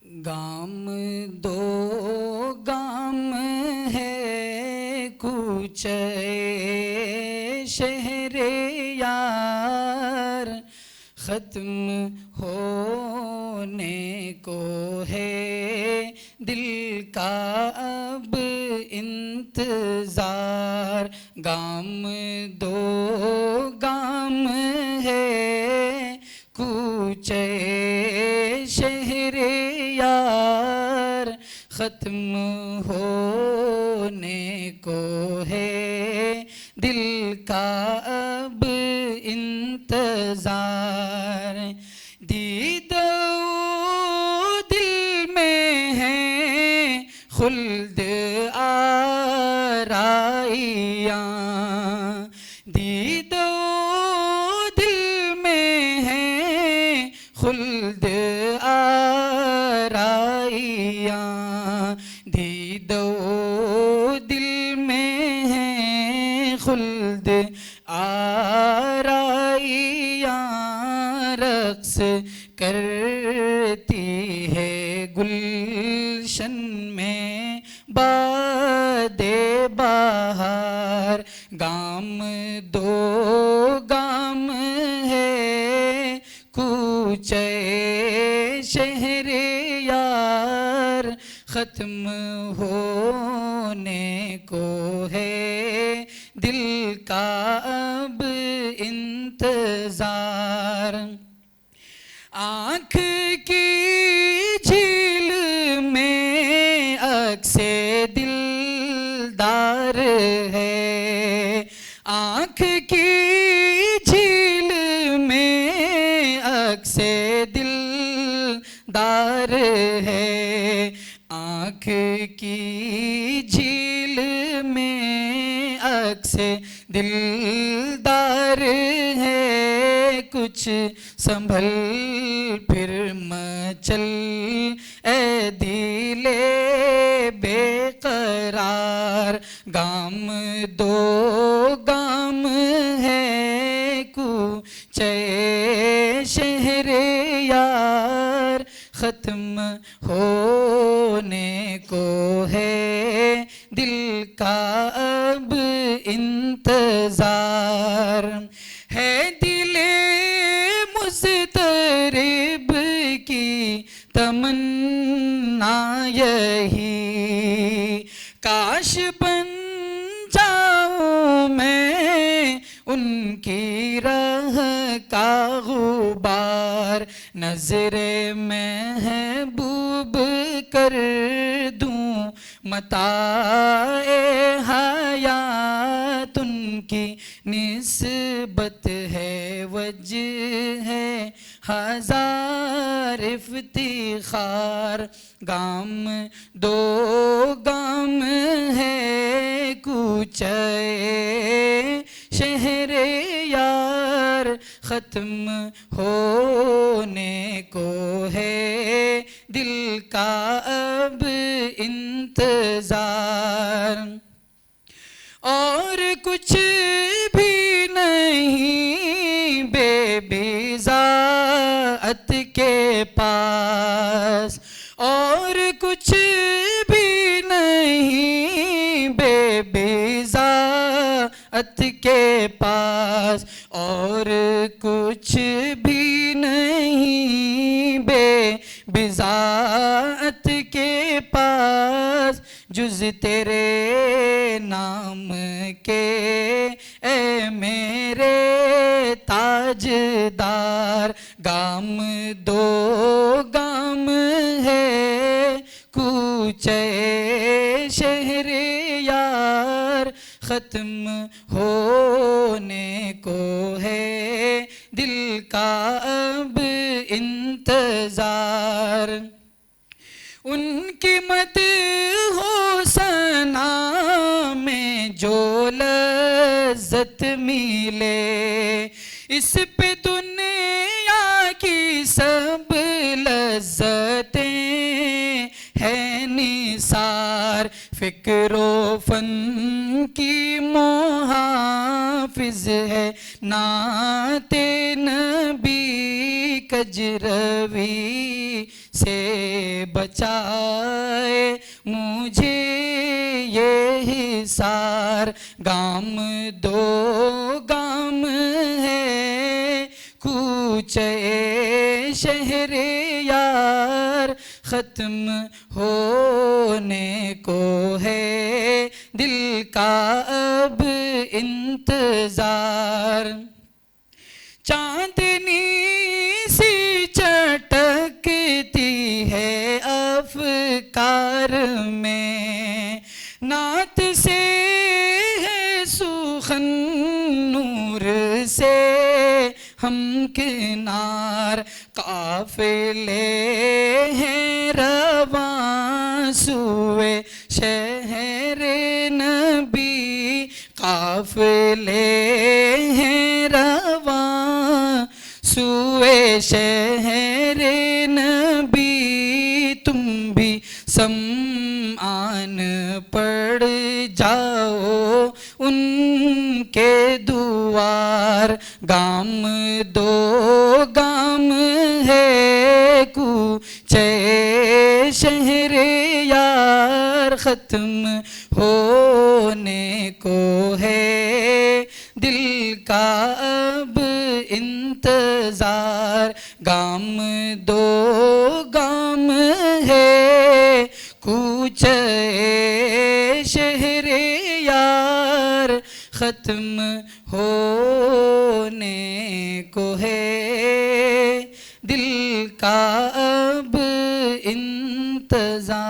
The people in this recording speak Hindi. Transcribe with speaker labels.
Speaker 1: गाम दो गाम है कूचे शहरे यार, ख़त्म होने को है दिल का अब इंतज़ार। गाम दो गाम है कूचे शहरे यार, ख़त्म होने को है दिल का अब इंतज़ार। दीदो दिल में है खुल्द आराइयाँ, दीदो दिल में है खुल्द आराइयाँ, दीदो दिल में है खुल्द आराइयाँ। रक्स करती है गुलशन में बादे बहार। गाम दो गाम है कूचे शहरे यार, ख़त्म होने को है दिल का अब इंतज़ार। आँख की झील में अक्से दिलदार है, आँख की झील में अक्से दिलदार है, आँख की झील में अक्से दिलदार है। कुछ संभल फिर मचल ए दिले बेकरार। गाम दो गाम है कूचे शहरे यार, ख़त्म होने को है दिल का अब इंतज़ार। है दिले मुज़तरिब की तमन्ना यही, काश बन जाऊं मैं उनकी राह का गुबार। नज़रे महबूब कर दूं मताए हयात, उनकी निस्बत है वजह है हजार इफ्तिखार। गाम दो गाम है कूचे शहरे यार, ख़त्म होने को है दिल का अब इंतज़ार। और कुछ भी नहीं बेबिज़ाअत के पास, और कुछ भी नहीं बेबिज़ाअत के पास, और कुछ भी नहीं बेबिज़ाअत के पास, जुज़ तेरे नाम के ए मेरे ताजदार। गाम दो गाम है कूचे शहरे यार, ख़त्म होने को है दिल का अब इंतज़ार। उनकी मत हो सना में जो लज़्ज़त मिले, इस पे दुनिया की सब लज़्ज़तें हैं निसार। फ़िक्रो फ़न की मुहाफ़िज़ है नाते नबी कजरवी से बचाए मुझे ये हिसार। गाम दो गाम है कूचे शहरे यार, ख़त्म होने को है दिल का अब इंतज़ार। चांदनी सी चटकती है अफ़कार में, नात से है सुखन नूर से हमकिनार। काफ़िले हैं रवां सुए शहर नबी, काफ़िले हैं रवां सुए शहर नबी। तुम भी समान पड़ जाओ उनके दुआर। गाम दो गाम है कूचे शहरे यार, ख़त्म होने को है दिल का अब इंतज़ार। गाम दो गाम है कूचे शहरे यार, ख़त्म होने को है दिल का अब इंतज़ार।